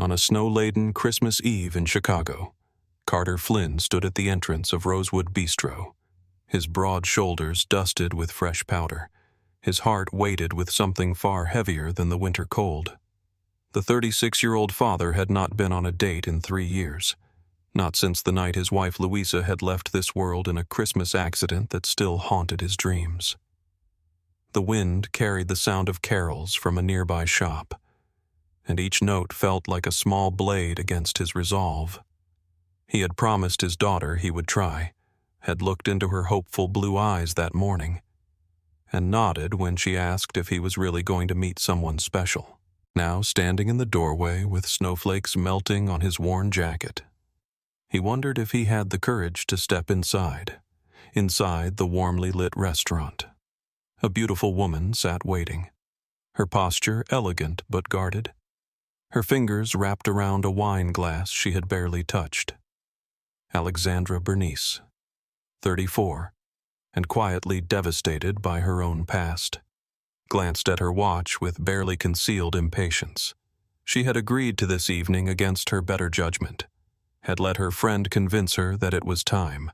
On a snow-laden Christmas Eve in Chicago, Carter Flynn stood at the entrance of Rosewood Bistro, his broad shoulders dusted with fresh powder, his heart weighted with something far heavier than the winter cold. The 36-year-old father had not been on a date in 3 years, not since the night his wife Louisa had left this world in a Christmas accident that still haunted his dreams. The wind carried the sound of carols from a nearby shop, and each note felt like a small blade against his resolve. He had promised his daughter he would try, had looked into her hopeful blue eyes that morning, and nodded when she asked if he was really going to meet someone special. Now, standing in the doorway with snowflakes melting on his worn jacket, he wondered if he had the courage to step inside the warmly lit restaurant. A beautiful woman sat waiting, her posture elegant but guarded, her fingers wrapped around a wine glass she had barely touched. Alexandra Bernice, 34, and quietly devastated by her own past, glanced at her watch with barely concealed impatience. She had agreed to this evening against her better judgment, had let her friend convince her that it was time,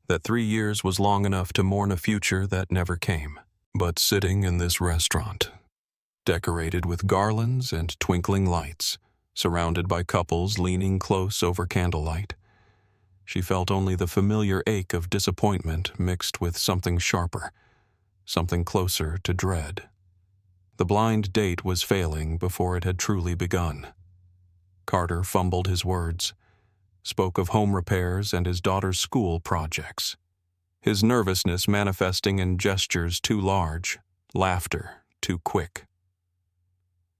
that 3 years was long enough to mourn a future that never came. But sitting in this restaurant, decorated with garlands and twinkling lights, surrounded by couples leaning close over candlelight, she felt only the familiar ache of disappointment mixed with something sharper, something closer to dread. The blind date was failing before it had truly begun. Carter fumbled his words, spoke of home repairs and his daughter's school projects, his nervousness manifesting in gestures too large, laughter too quick.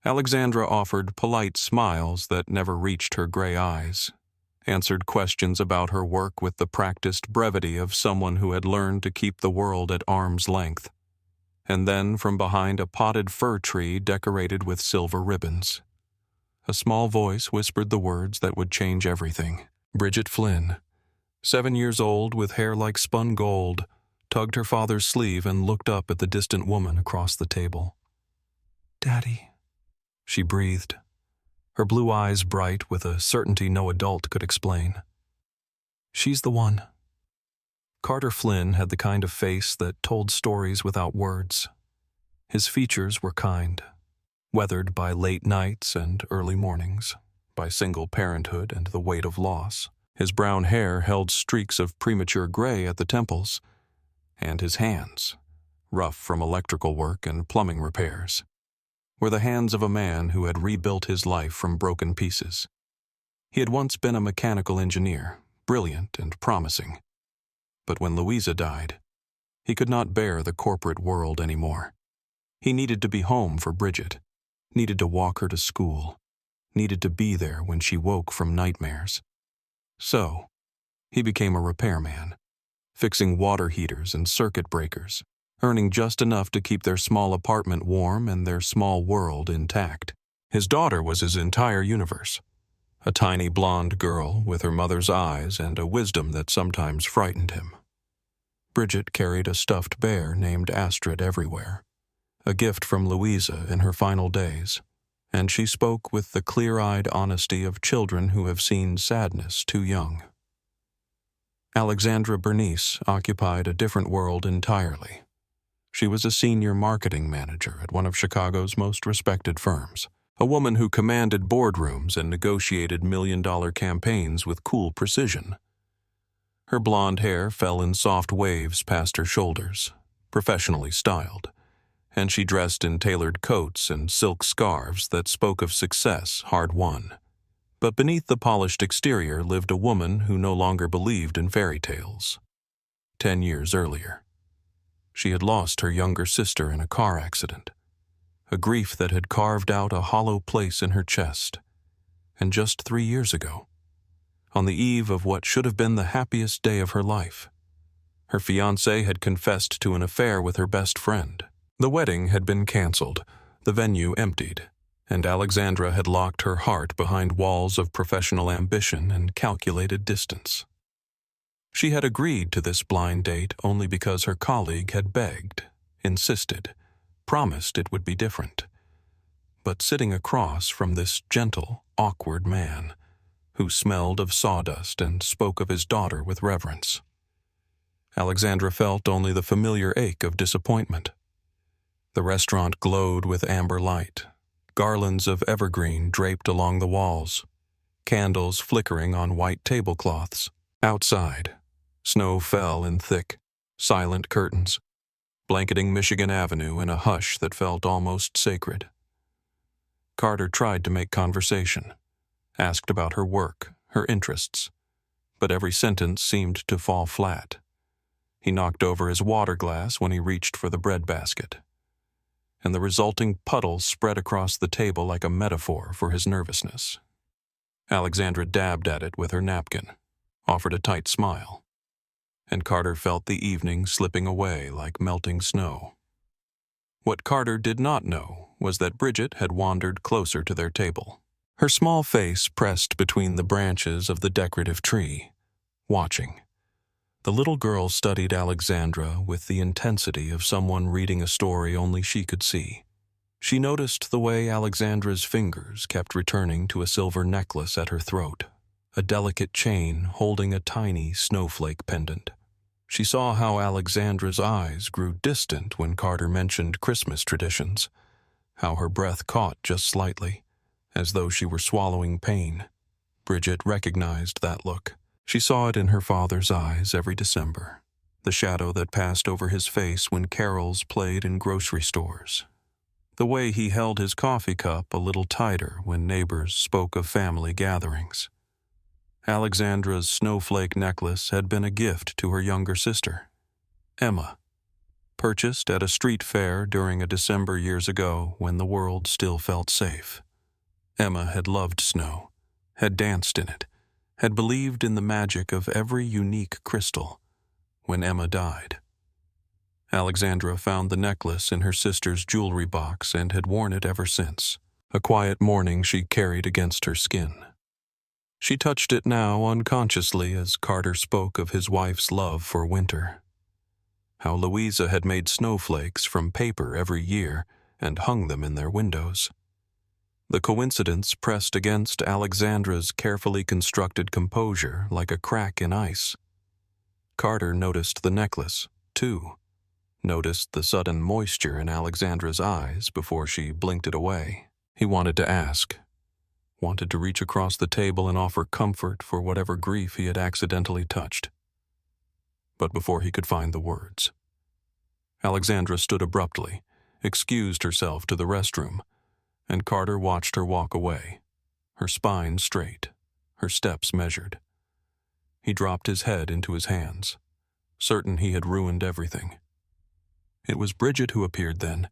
Alexandra offered polite smiles that never reached her gray eyes, answered questions about her work with the practiced brevity of someone who had learned to keep the world at arm's length, and then from behind a potted fir tree decorated with silver ribbons, a small voice whispered the words that would change everything. Bridget Flynn, 7 years old with hair like spun gold, tugged her father's sleeve and looked up at the distant woman across the table. "Daddy," she breathed, her blue eyes bright with a certainty no adult could explain. "She's the one." Carter Flynn had the kind of face that told stories without words. His features were kind, weathered by late nights and early mornings, by single parenthood and the weight of loss. His brown hair held streaks of premature gray at the temples, and his hands, rough from electrical work and plumbing repairs, were the hands of a man who had rebuilt his life from broken pieces. He had once been a mechanical engineer, brilliant and promising. But when Louisa died, he could not bear the corporate world anymore. He needed to be home for Bridget, needed to walk her to school, needed to be there when she woke from nightmares. So, he became a repairman, fixing water heaters and circuit breakers, earning just enough to keep their small apartment warm and their small world intact. His daughter was his entire universe, a tiny blonde girl with her mother's eyes and a wisdom that sometimes frightened him. Bridget carried a stuffed bear named Astrid everywhere, a gift from Louisa in her final days, and she spoke with the clear-eyed honesty of children who have seen sadness too young. Alexandra Bernice occupied a different world entirely. She was a senior marketing manager at one of Chicago's most respected firms, a woman who commanded boardrooms and negotiated million-dollar campaigns with cool precision. Her blonde hair fell in soft waves past her shoulders, professionally styled, and she dressed in tailored coats and silk scarves that spoke of success hard-won. But beneath the polished exterior lived a woman who no longer believed in fairy tales. 10 years earlier, she had lost her younger sister in a car accident, a grief that had carved out a hollow place in her chest. And just 3 years ago, on the eve of what should have been the happiest day of her life, her fiancé had confessed to an affair with her best friend. The wedding had been canceled, the venue emptied, and Alexandra had locked her heart behind walls of professional ambition and calculated distance. She had agreed to this blind date only because her colleague had begged, insisted, promised it would be different. But sitting across from this gentle, awkward man, who smelled of sawdust and spoke of his daughter with reverence. Alexandra felt only the familiar ache of disappointment. The restaurant glowed with amber light, garlands of evergreen draped along the walls, candles flickering on white tablecloths. Outside, snow fell in thick, silent curtains, blanketing Michigan Avenue in a hush that felt almost sacred. Carter tried to make conversation, asked about her work, her interests, but every sentence seemed to fall flat. He knocked over his water glass when he reached for the bread basket, and the resulting puddles spread across the table like a metaphor for his nervousness. Alexandra dabbed at it with her napkin, offered a tight smile, and Carter felt the evening slipping away like melting snow. What Carter did not know was that Bridget had wandered closer to their table, her small face pressed between the branches of the decorative tree, watching. The little girl studied Alexandra with the intensity of someone reading a story only she could see. She noticed the way Alexandra's fingers kept returning to a silver necklace at her throat, a delicate chain holding a tiny snowflake pendant. She saw how Alexandra's eyes grew distant when Carter mentioned Christmas traditions, how her breath caught just slightly, as though she were swallowing pain. Bridget recognized that look. She saw it in her father's eyes every December, the shadow that passed over his face when carols played in grocery stores, the way he held his coffee cup a little tighter when neighbors spoke of family gatherings. Alexandra's snowflake necklace had been a gift to her younger sister, Emma, purchased at a street fair during a December years ago when the world still felt safe. Emma had loved snow, had danced in it, had believed in the magic of every unique crystal. When Emma died, Alexandra found the necklace in her sister's jewelry box and had worn it ever since, a quiet mourning she carried against her skin. She touched it now unconsciously as Carter spoke of his wife's love for winter, how Louisa had made snowflakes from paper every year and hung them in their windows. The coincidence pressed against Alexandra's carefully constructed composure like a crack in ice. Carter noticed the necklace, too, noticed the sudden moisture in Alexandra's eyes before she blinked it away. He wanted to ask, wanted to reach across the table and offer comfort for whatever grief he had accidentally touched. But before he could find the words, Alexandra stood abruptly, excused herself to the restroom, and Carter watched her walk away, her spine straight, her steps measured. He dropped his head into his hands, certain he had ruined everything. It was Bridget who appeared then,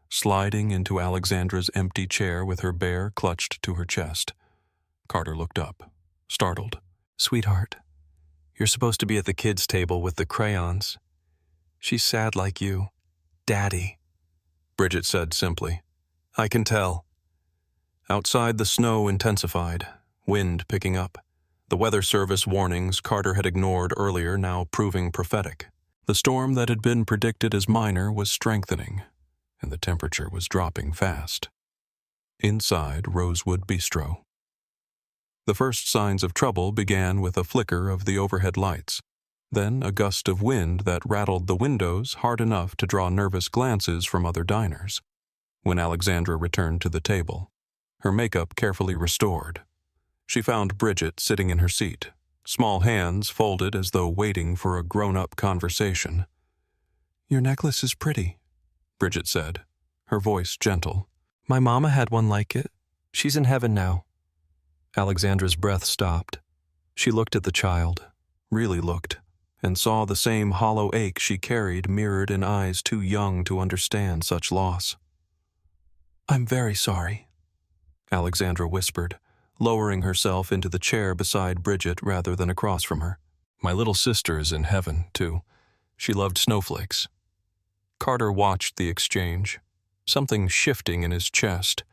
sliding into Alexandra's empty chair with her bear clutched to her chest. Carter looked up, startled. "Sweetheart, you're supposed to be at the kids' table with the crayons. She's sad like you. Daddy," Bridget said simply. "I can tell." Outside, the snow intensified, wind picking up. The weather service warnings Carter had ignored earlier now proving prophetic. The storm that had been predicted as minor was strengthening, and the temperature was dropping fast. Inside Rosewood Bistro, the first signs of trouble began with a flicker of the overhead lights, then a gust of wind that rattled the windows hard enough to draw nervous glances from other diners. When Alexandra returned to the table, her makeup carefully restored, she found Bridget sitting in her seat, small hands folded as though waiting for a grown-up conversation. "Your necklace is pretty," Bridget said, her voice gentle. "My mama had one like it. She's in heaven now." Alexandra's breath stopped. She looked at the child, really looked, and saw the same hollow ache she carried mirrored in eyes too young to understand such loss. "I'm very sorry," Alexandra whispered, lowering herself into the chair beside Bridget rather than across from her. "My little sister is in heaven, too. She loved snowflakes." Carter watched the exchange, something shifting in his chest.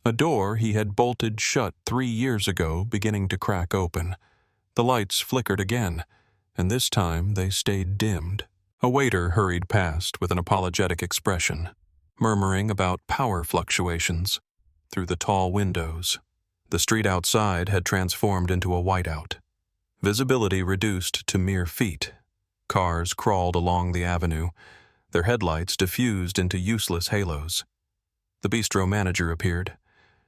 A door he had bolted shut 3 years ago beginning to crack open. The lights flickered again, and this time they stayed dimmed. A waiter hurried past with an apologetic expression, murmuring about power fluctuations through the tall windows. The street outside had transformed into a whiteout. Visibility reduced to mere feet. Cars crawled along the avenue, their headlights diffused into useless halos. The bistro manager appeared,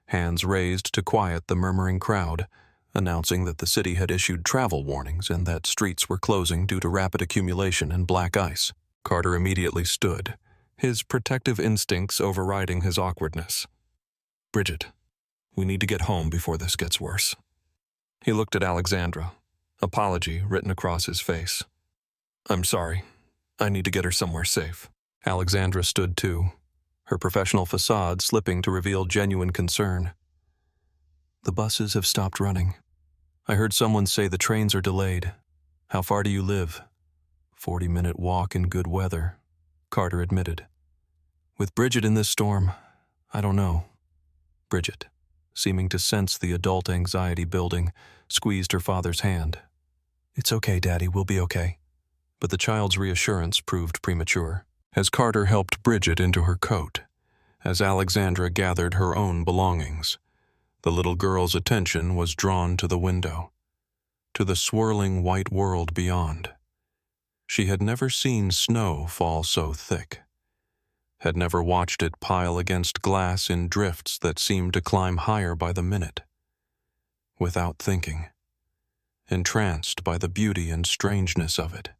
hands raised to quiet the murmuring crowd, announcing that the city had issued travel warnings and that streets were closing due to rapid accumulation and black ice. Carter immediately stood, his protective instincts overriding his awkwardness. "Bridget, we need to get home before this gets worse." He looked at Alexandra, apology written across his face. "I'm sorry. I need to get her somewhere safe." Alexandra stood too, her professional facade slipping to reveal genuine concern. "The buses have stopped running. I heard someone say the trains are delayed. How far do you live?" 40-minute walk in good weather," Carter admitted. "With Bridget in this storm, I don't know." Bridget, seeming to sense the adult anxiety building, squeezed her father's hand. "It's okay, Daddy, we'll be okay." But the child's reassurance proved premature. As Carter helped Bridget into her coat, as Alexandra gathered her own belongings, the little girl's attention was drawn to the window, to the swirling white world beyond. She had never seen snow fall so thick, had never watched it pile against glass in drifts that seemed to climb higher by the minute. Without thinking, entranced by the beauty and strangeness of it,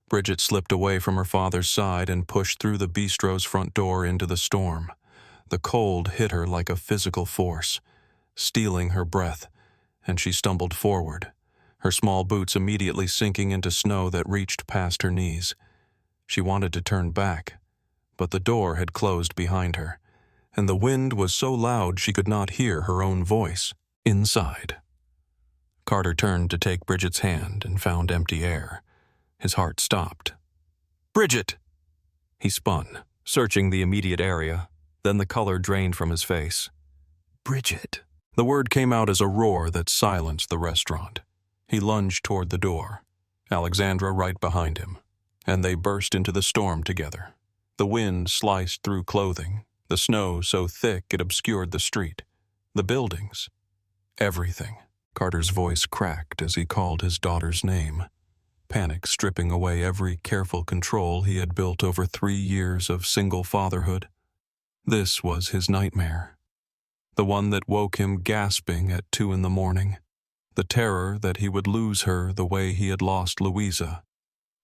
Bridget slipped away from her father's side and pushed through the bistro's front door into the storm. The cold hit her like a physical force, stealing her breath, and she stumbled forward, her small boots immediately sinking into snow that reached past her knees. She wanted to turn back, but the door had closed behind her, and the wind was so loud she could not hear her own voice inside. Carter turned to take Bridget's hand and found empty air. His heart stopped. "Bridget!" He spun, searching the immediate area. Then the color drained from his face. "Bridget!" The word came out as a roar that silenced the restaurant. He lunged toward the door, Alexandra right behind him, and they burst into the storm together. The wind sliced through clothing, the snow so thick it obscured the street, the buildings, everything. Carter's voice cracked as he called his daughter's name, panic stripping away every careful control he had built over 3 years of single fatherhood. This was his nightmare, the one that woke him gasping at 2 a.m, the terror that he would lose her the way he had lost Louisa,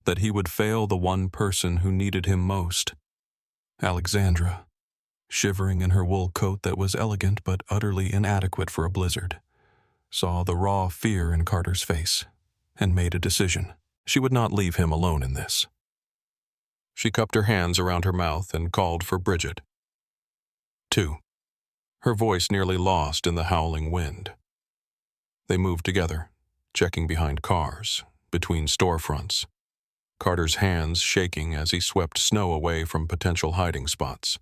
that he would fail the one person who needed him most. Alexandra, shivering in her wool coat that was elegant but utterly inadequate for a blizzard, saw the raw fear in Carter's face and made a decision. She would not leave him alone in this. She cupped her hands around her mouth and called for Bridget. 2. Her voice nearly lost in the howling wind. They moved together, checking behind cars, between storefronts, Carter's hands shaking as he swept snow away from potential hiding spots.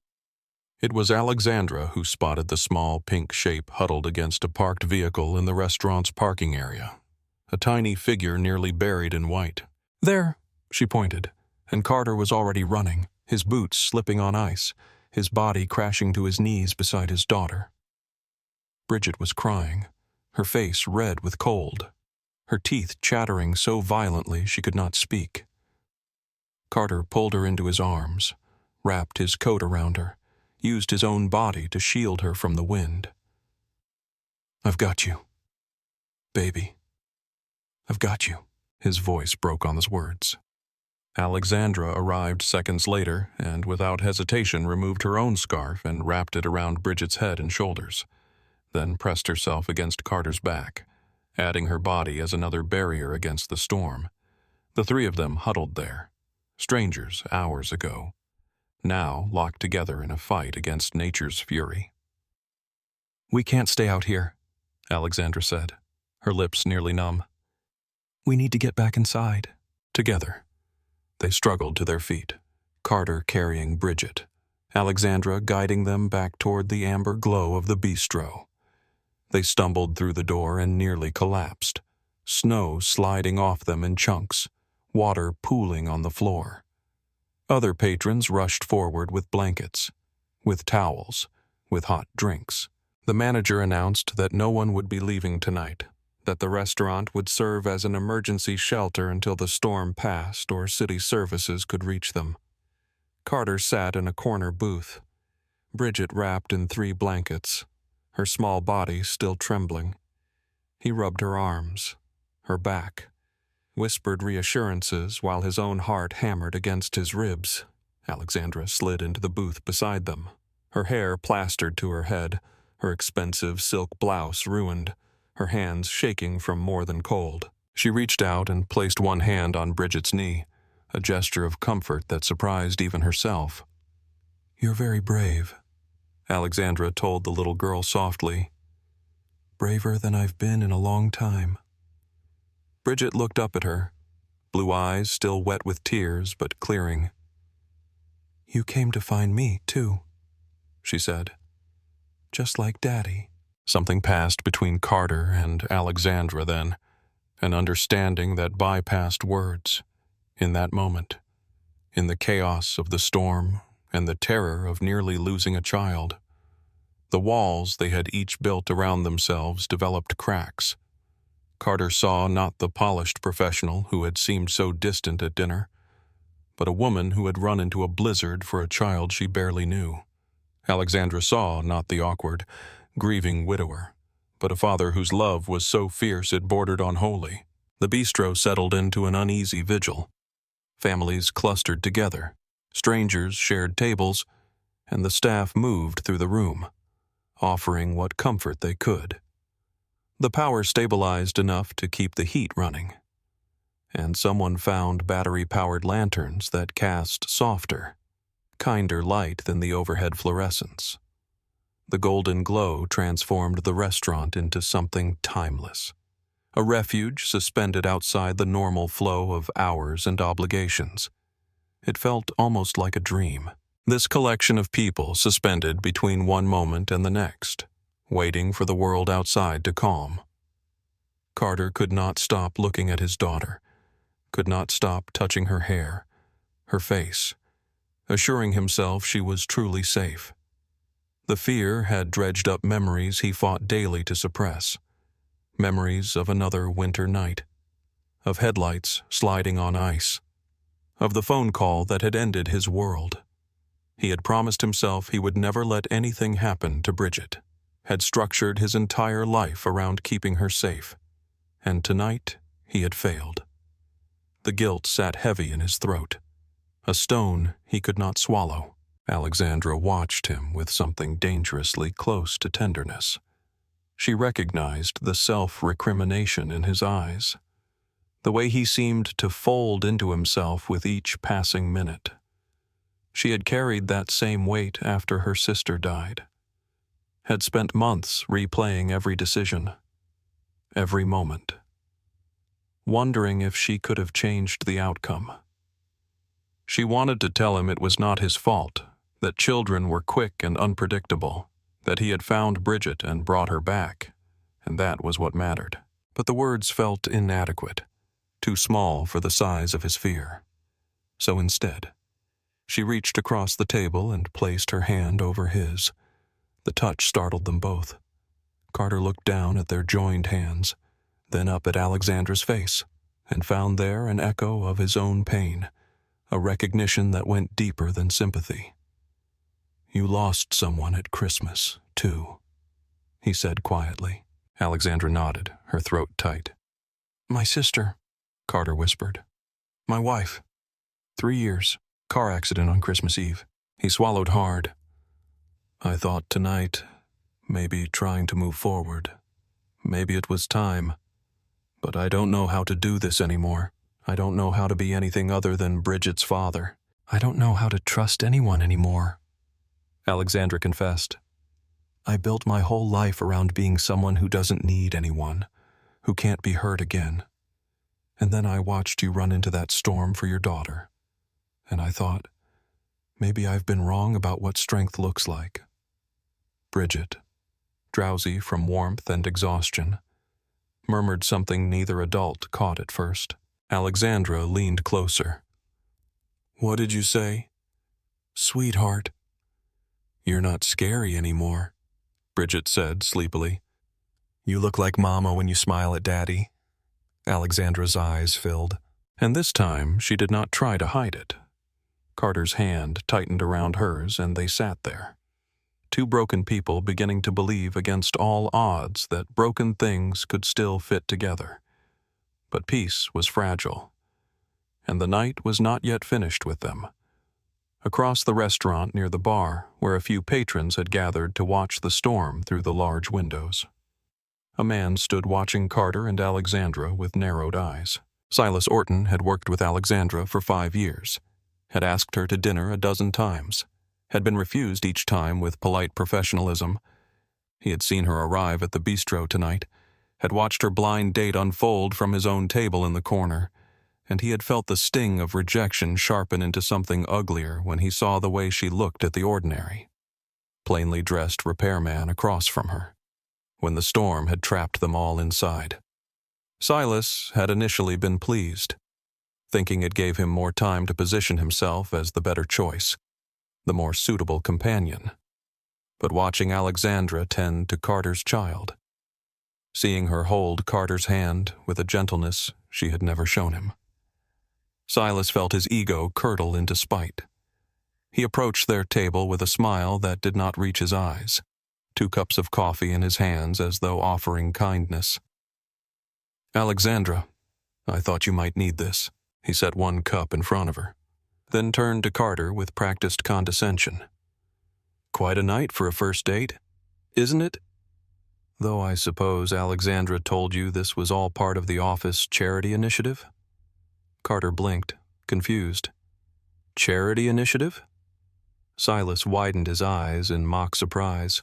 It was Alexandra who spotted the small pink shape huddled against a parked vehicle in the restaurant's parking area, a tiny figure nearly buried in white. "There," she pointed, and Carter was already running, his boots slipping on ice, his body crashing to his knees beside his daughter. Bridget was crying, her face red with cold, her teeth chattering so violently she could not speak. Carter pulled her into his arms, wrapped his coat around her, used his own body to shield her from the wind. "I've got you, baby. I've got you." His voice broke on his words. Alexandra arrived seconds later and without hesitation removed her own scarf and wrapped it around Bridget's head and shoulders, then pressed herself against Carter's back, adding her body as another barrier against the storm. The 3 of them huddled there, strangers hours ago, now locked together in a fight against nature's fury. "We can't stay out here," Alexandra said, her lips nearly numb. "We need to get back inside." Together, they struggled to their feet, Carter carrying Bridget, Alexandra guiding them back toward the amber glow of the bistro. They stumbled through the door and nearly collapsed, snow sliding off them in chunks, water pooling on the floor. Other patrons rushed forward with blankets, with towels, with hot drinks. The manager announced that no one would be leaving tonight, that the restaurant would serve as an emergency shelter until the storm passed or city services could reach them. Carter sat in a corner booth, Bridget wrapped in 3 blankets, her small body still trembling. He rubbed her arms, her back, whispered reassurances while his own heart hammered against his ribs. Alexandra slid into the booth beside them, her hair plastered to her head, her expensive silk blouse ruined, her hands shaking from more than cold. She reached out and placed one hand on Bridget's knee, a gesture of comfort that surprised even herself. "You're very brave," Alexandra told the little girl softly. "Braver than I've been in a long time." Bridget looked up at her, blue eyes still wet with tears but clearing. "You came to find me, too," she said. "Just like Daddy." Something passed between Carter and Alexandra then, an understanding that bypassed words. In that moment, in the chaos of the storm and the terror of nearly losing a child, the walls they had each built around themselves developed cracks. Carter saw not the polished professional who had seemed so distant at dinner, but a woman who had run into a blizzard for a child she barely knew. Alexandra saw not the awkward, grieving widower, but a father whose love was so fierce it bordered on holy. The bistro settled into an uneasy vigil. Families clustered together, strangers shared tables, and the staff moved through the room, offering what comfort they could. The power stabilized enough to keep the heat running, and someone found battery-powered lanterns that cast softer, kinder light than the overhead fluorescents. The golden glow transformed the restaurant into something timeless, a refuge suspended outside the normal flow of hours and obligations. It felt almost like a dream. This collection of people suspended between one moment and the next, waiting for the world outside to calm. Carter could not stop looking at his daughter, could not stop touching her hair, her face, assuring himself she was truly safe. The fear had dredged up memories he fought daily to suppress, memories of another winter night, of headlights sliding on ice, of the phone call that had ended his world. He had promised himself he would never let anything happen to Bridget, had structured his entire life around keeping her safe, and tonight he had failed. The guilt sat heavy in his throat, a stone he could not swallow. Alexandra watched him with something dangerously close to tenderness. She recognized the self-recrimination in his eyes, the way he seemed to fold into himself with each passing minute. She had carried that same weight after her sister died, had spent months replaying every decision, every moment, wondering if she could have changed the outcome. She wanted to tell him it was not his fault, that children were quick and unpredictable, that he had found Bridget and brought her back, and that was what mattered. But the words felt inadequate, too small for the size of his fear. So instead, she reached across the table and placed her hand over his. The touch startled them both. Carter looked down at their joined hands, then up at Alexandra's face, and found there an echo of his own pain, a recognition that went deeper than sympathy. "You lost someone at Christmas, too," he said quietly. Alexandra nodded, her throat tight. "My sister," Carter whispered. "My wife. 3 years. Car accident on Christmas Eve." He swallowed hard. "I thought tonight, maybe trying to move forward. Maybe it was time. But I don't know how to do this anymore. I don't know how to be anything other than Bridget's father. I don't know how to trust anyone anymore," Alexandra confessed. "I built my whole life around being someone who doesn't need anyone, who can't be hurt again. And then I watched you run into that storm for your daughter. And I thought, maybe I've been wrong about what strength looks like." Bridget, drowsy from warmth and exhaustion, murmured something neither adult caught at first. Alexandra leaned closer. "What did you say?" "Sweetheart." "You're not scary anymore." Bridget said sleepily. You look like Mama when you smile at Daddy. Alexandra's eyes filled. And this time she did not try to hide it. Carter's hand tightened around hers, and they sat there. Two broken people beginning to believe against all odds that broken things could still fit together. But peace was fragile, and the night was not yet finished with them. Across the restaurant near the bar, where a few patrons had gathered to watch the storm through the large windows, a man stood watching Carter and Alexandra with narrowed eyes. Silas Orton had worked with Alexandra for 5 years, had asked her to dinner a dozen times, had been refused each time with polite professionalism. He had seen her arrive at the bistro tonight, had watched her blind date unfold from his own table in the corner, and he had felt the sting of rejection sharpen into something uglier when he saw the way she looked at the ordinary, plainly dressed repairman across from her, when the storm had trapped them all inside. Silas had initially been pleased, thinking it gave him more time to position himself as the better choice, the more suitable companion. But watching Alexandra tend to Carter's child, seeing her hold Carter's hand with a gentleness she had never shown him, Silas felt his ego curdle into spite. He approached their table with a smile that did not reach his eyes, 2 cups of coffee in his hands as though offering kindness. "Alexandra, I thought you might need this." He set 1 cup in front of her, then turned to Carter with practiced condescension. "Quite a night for a first date, isn't it? Though I suppose Alexandra told you this was all part of the office charity initiative?" Carter blinked, confused. "Charity initiative?" Silas widened his eyes in mock surprise.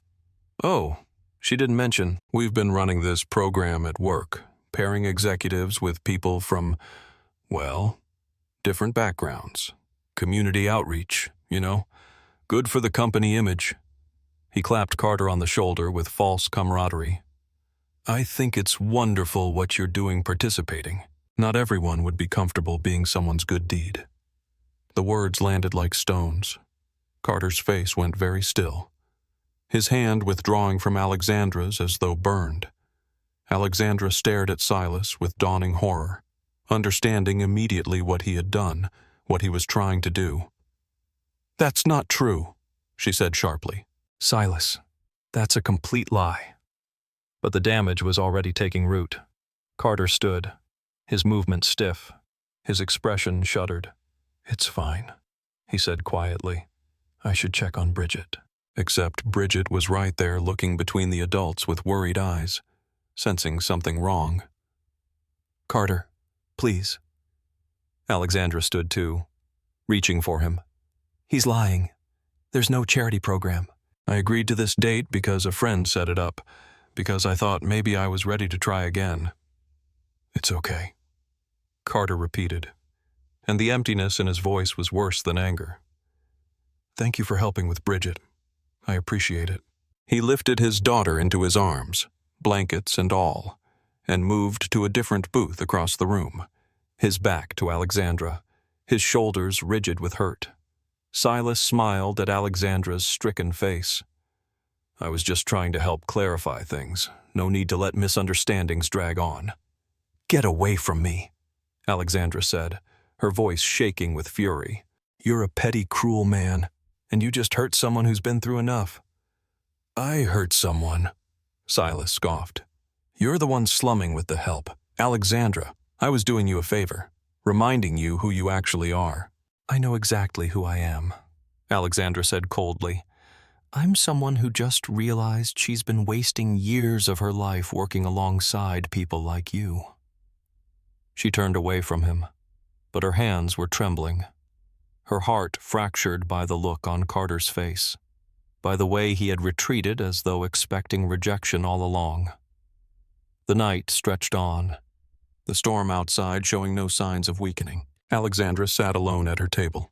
"Oh, she didn't mention. We've been running this program at work, pairing executives with people from, well, different backgrounds. Community outreach, you know. Good for the company image." He clapped Carter on the shoulder with false camaraderie. "I think it's wonderful what you're doing participating. Not everyone would be comfortable being someone's good deed." The words landed like stones. Carter's face went very still, his hand withdrawing from Alexandra's as though burned. Alexandra stared at Silas with dawning horror, understanding immediately what he had done, what he was trying to do. "That's not true," she said sharply. "Silas, that's a complete lie." But the damage was already taking root. Carter stood, his movement stiff, his expression shuddered. "It's fine," he said quietly. "I should check on Bridget." Except Bridget was right there looking between the adults with worried eyes, sensing something wrong. "Carter, please." Alexandra stood too, reaching for him. "He's lying. There's no charity program. I agreed to this date because a friend set it up, because I thought maybe I was ready to try again." "It's okay," Carter repeated, and the emptiness in his voice was worse than anger. "Thank you for helping with Bridget. I appreciate it." He lifted his daughter into his arms, blankets and all, and moved to a different booth across the room, his back to Alexandra, his shoulders rigid with hurt. Silas smiled at Alexandra's stricken face. "I was just trying to help clarify things. No need to let misunderstandings drag on." "Get away from me," Alexandra said, her voice shaking with fury. "You're a petty, cruel man, and you just hurt someone who's been through enough." "I hurt someone," Silas scoffed. "You're the one slumming with the help. Alexandra, I was doing you a favor, reminding you who you actually are." "I know exactly who I am," Alexandra said coldly. "I'm someone who just realized she's been wasting years of her life working alongside people like you." She turned away from him, but her hands were trembling, her heart fractured by the look on Carter's face, by the way he had retreated as though expecting rejection all along. The night stretched on, the storm outside showing no signs of weakening. Alexandra sat alone at her table,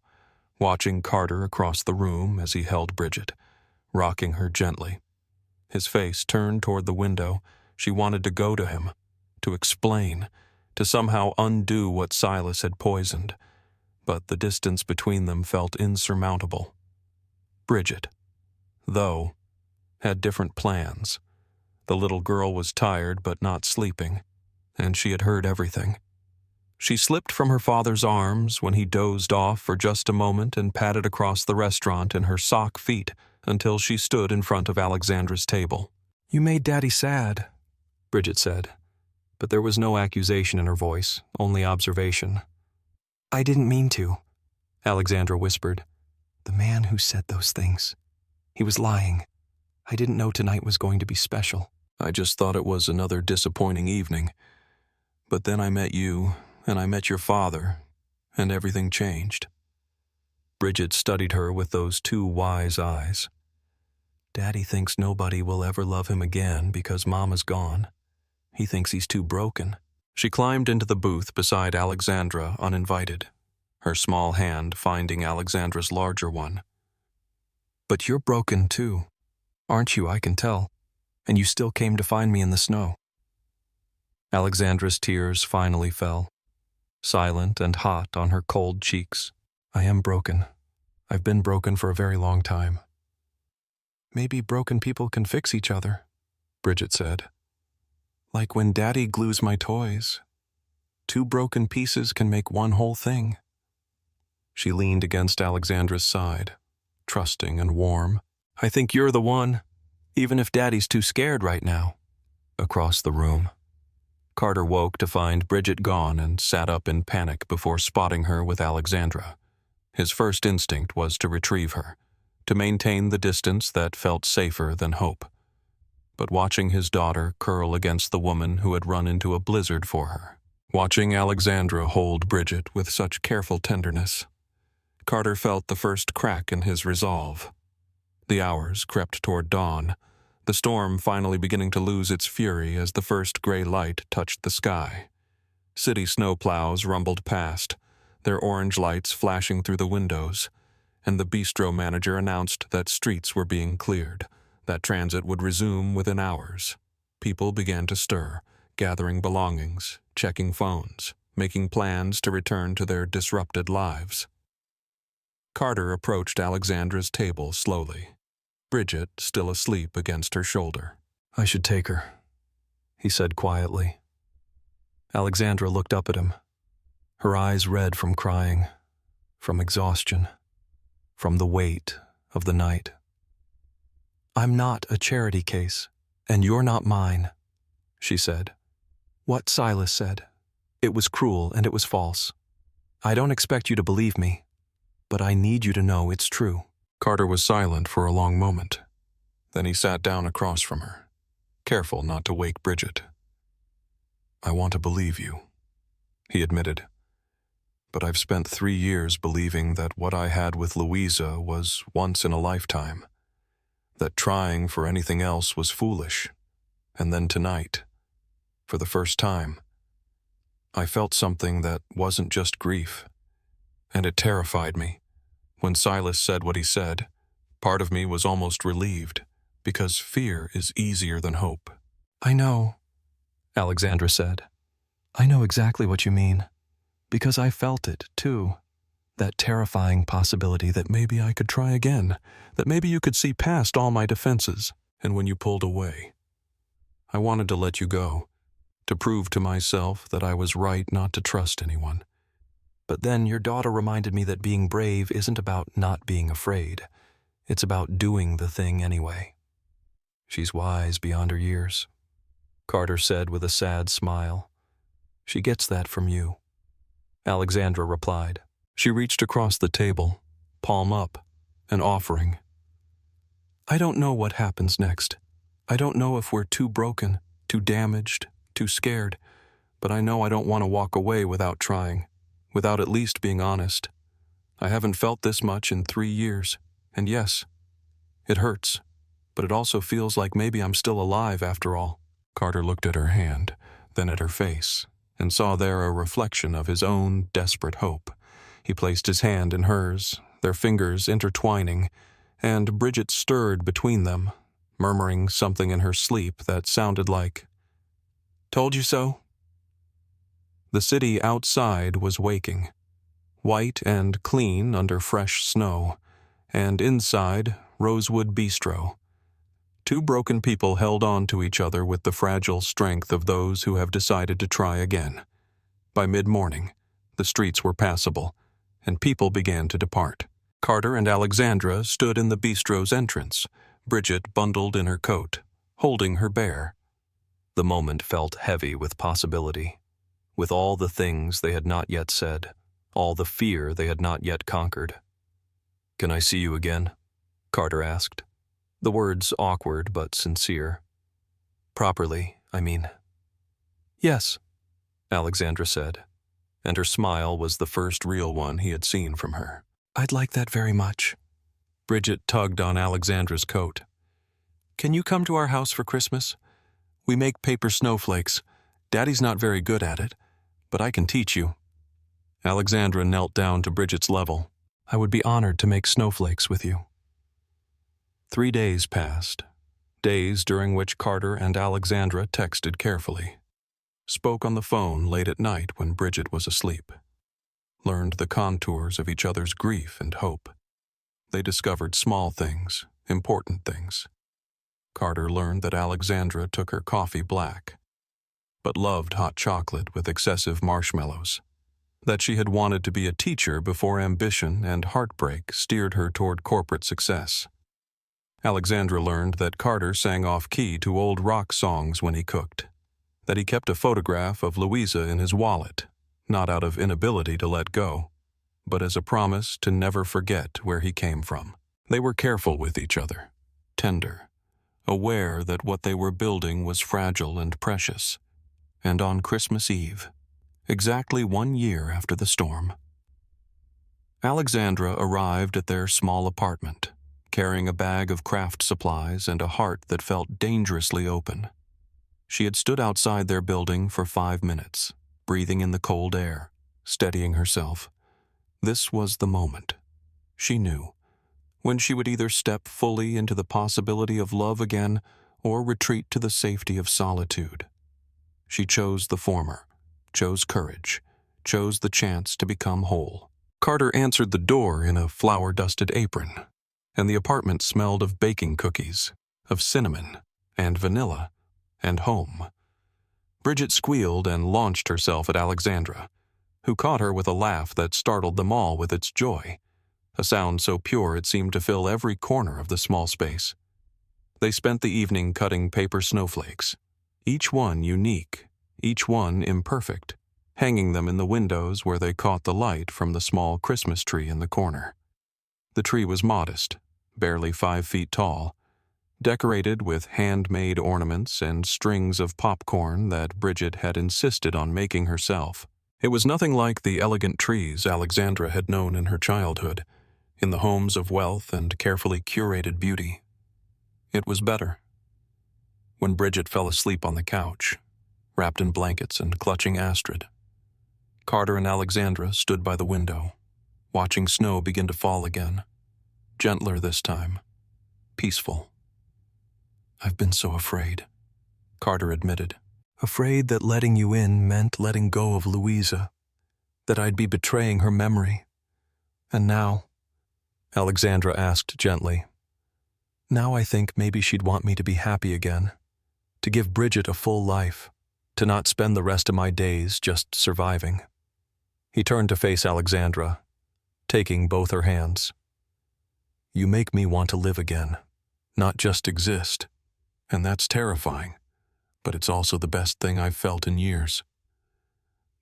watching Carter across the room as he held Bridget, rocking her gently. His face turned toward the window. She wanted to go to him, to explain, to somehow undo what Silas had poisoned, but the distance between them felt insurmountable. Bridget, though, had different plans. The little girl was tired but not sleeping, and she had heard everything. She slipped from her father's arms when he dozed off for just a moment and padded across the restaurant in her sock feet until she stood in front of Alexandra's table. "You made Daddy sad," Bridget said, but there was no accusation in her voice, only observation. "I didn't mean to," Alexandra whispered. "The man who said those things. He was lying. I didn't know tonight was going to be special." "I just thought it was another disappointing evening. But then I met you, and I met your father, and everything changed." Bridget studied her with those two wise eyes. "Daddy thinks nobody will ever love him again because Mama's gone. He thinks he's too broken." She climbed into the booth beside Alexandra uninvited, her small hand finding Alexandra's larger one. "But you're broken too, aren't you? I can tell. And you still came to find me in the snow." Alexandra's tears finally fell, silent and hot on her cold cheeks. "I am broken. I've been broken for a very long time." "Maybe broken people can fix each other," Bridget said. "Like when Daddy glues my toys. 2 broken pieces can make one whole thing." She leaned against Alexandra's side, trusting and warm. "I think you're the one, even if Daddy's too scared right now." Across the room, Carter woke to find Bridget gone and sat up in panic before spotting her with Alexandra. His first instinct was to retrieve her, to maintain the distance that felt safer than hope. But watching his daughter curl against the woman who had run into a blizzard for her, watching Alexandra hold Bridget with such careful tenderness, Carter felt the first crack in his resolve. The hours crept toward dawn, the storm finally beginning to lose its fury as the first gray light touched the sky. City snowplows rumbled past, their orange lights flashing through the windows, and the bistro manager announced that streets were being cleared, that transit would resume within hours. People began to stir, gathering belongings, checking phones, making plans to return to their disrupted lives. Carter approached Alexandra's table slowly, Bridget still asleep against her shoulder. "I should take her," he said quietly. Alexandra looked up at him, her eyes red from crying, from exhaustion, from the weight of the night. "I'm not a charity case, and you're not mine," she said. "What Silas said, it was cruel and it was false. I don't expect you to believe me, but I need you to know it's true." Carter was silent for a long moment. Then he sat down across from her, careful not to wake Bridget. "I want to believe you," he admitted. "But I've spent 3 years believing that what I had with Louisa was once in a lifetime, that trying for anything else was foolish. And then tonight, for the first time, I felt something that wasn't just grief, and it terrified me. When Silas said what he said, part of me was almost relieved, because fear is easier than hope." "I know," Alexandra said. "I know exactly what you mean, because I felt it, too. That terrifying possibility that maybe I could try again, that maybe you could see past all my defenses. And when you pulled away, I wanted to let you go, to prove to myself that I was right not to trust anyone. But then your daughter reminded me that being brave isn't about not being afraid. It's about doing the thing anyway." "She's wise beyond her years," Carter said with a sad smile. "She gets that from you." Alexandra replied. She reached across the table, palm up, an offering. "I don't know what happens next. I don't know if we're too broken, too damaged, too scared, but I know I don't want to walk away without trying, without at least being honest. I haven't felt this much in 3 years, and yes, it hurts, but it also feels like maybe I'm still alive after all." Carter looked at her hand, then at her face, and saw there a reflection of his own desperate hope. He placed his hand in hers, their fingers intertwining, and Bridget stirred between them, murmuring something in her sleep that sounded like, "Told you so?" The city outside was waking, white and clean under fresh snow, and inside, Rosewood Bistro. Two broken people held on to each other with the fragile strength of those who have decided to try again. By mid-morning, the streets were passable, and people began to depart. Carter and Alexandra stood in the bistro's entrance, Bridget bundled in her coat, holding her bear. The moment felt heavy with possibility, with all the things they had not yet said, all the fear they had not yet conquered. "Can I see you again?" Carter asked, the words awkward but sincere. "Properly, I mean." "Yes," Alexandra said, and her smile was the first real one he had seen from her. "I'd like that very much." Bridget tugged on Alexandra's coat. "Can you come to our house for Christmas? We make paper snowflakes. Daddy's not very good at it, but I can teach you." Alexandra knelt down to Bridget's level. "I would be honored to make snowflakes with you." 3 days passed, days during which Carter and Alexandra texted carefully, spoke on the phone late at night when Bridget was asleep, learned the contours of each other's grief and hope. They discovered small things, important things. Carter learned that Alexandra took her coffee black, but loved hot chocolate with excessive marshmallows, that she had wanted to be a teacher before ambition and heartbreak steered her toward corporate success. Alexandra learned that Carter sang off-key to old rock songs when he cooked, that he kept a photograph of Louisa in his wallet, not out of inability to let go, but as a promise to never forget where he came from. They were careful with each other, tender, aware that what they were building was fragile and precious. And on Christmas Eve, exactly 1 year after the storm, Alexandra arrived at their small apartment, carrying a bag of craft supplies and a heart that felt dangerously open. She had stood outside their building for 5 minutes, breathing in the cold air, steadying herself. This was the moment, she knew, when she would either step fully into the possibility of love again or retreat to the safety of solitude. She chose the former, chose courage, chose the chance to become whole. Carter answered the door in a flour-dusted apron, and the apartment smelled of baking cookies, of cinnamon, and vanilla, and home. Bridget squealed and launched herself at Alexandra, who caught her with a laugh that startled them all with its joy, a sound so pure it seemed to fill every corner of the small space. They spent the evening cutting paper snowflakes, each one unique, each one imperfect, hanging them in the windows where they caught the light from the small Christmas tree in the corner. The tree was modest, barely 5 feet tall, decorated with handmade ornaments and strings of popcorn that Bridget had insisted on making herself. It was nothing like the elegant trees Alexandra had known in her childhood, in the homes of wealth and carefully curated beauty. It was better. When Bridget fell asleep on the couch, wrapped in blankets and clutching Astrid, Carter and Alexandra stood by the window, watching snow begin to fall again, gentler this time, peaceful. "I've been so afraid," Carter admitted. "Afraid that letting you in meant letting go of Louisa, that I'd be betraying her memory. And now," Alexandra asked gently, "now I think maybe she'd want me to be happy again, to give Bridget a full life, to not spend the rest of my days just surviving." He turned to face Alexandra, taking both her hands. "You make me want to live again, not just exist, and that's terrifying, but it's also the best thing I've felt in years."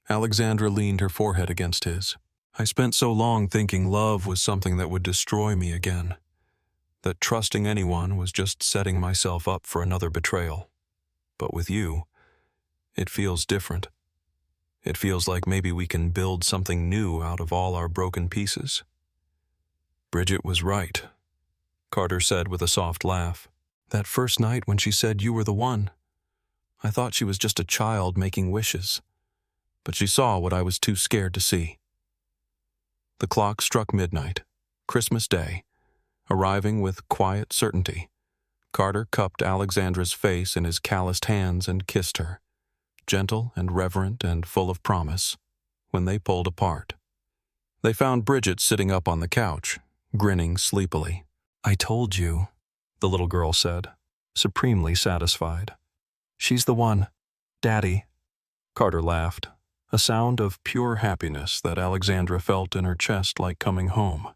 Alexandra leaned her forehead against his. "I spent so long thinking love was something that would destroy me again, that trusting anyone was just setting myself up for another betrayal. But with you, it feels different. It feels like maybe we can build something new out of all our broken pieces." "Bridget was right," Carter said with a soft laugh. "That first night when she said you were the one, I thought she was just a child making wishes, but she saw what I was too scared to see." The clock struck midnight, Christmas Day, arriving with quiet certainty. Carter cupped Alexandra's face in his calloused hands and kissed her, gentle and reverent and full of promise, when they pulled apart. They found Bridget sitting up on the couch, grinning sleepily. "I told you," the little girl said, supremely satisfied. "She's the one. Daddy." Carter laughed, a sound of pure happiness that Alexandra felt in her chest like coming home.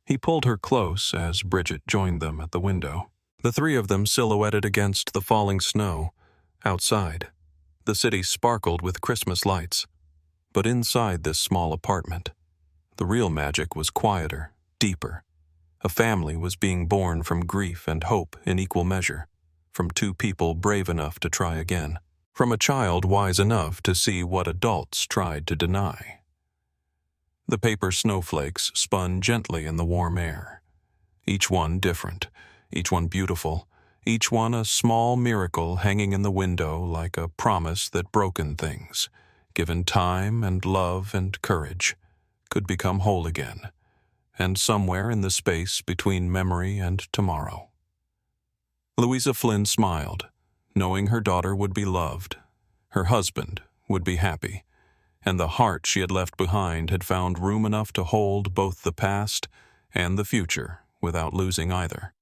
He pulled her close as Bridget joined them at the window. The three of them silhouetted against the falling snow. Outside, the city sparkled with Christmas lights. But inside this small apartment, the real magic was quieter, deeper. A family was being born from grief and hope in equal measure, from two people brave enough to try again, from a child wise enough to see what adults tried to deny. The paper snowflakes spun gently in the warm air, each one different, each one beautiful, each one a small miracle hanging in the window like a promise that broken things, given time and love and courage, could become whole again, and somewhere in the space between memory and tomorrow. Louisa Flynn smiled, knowing her daughter would be loved, her husband would be happy, and the heart she had left behind had found room enough to hold both the past and the future without losing either.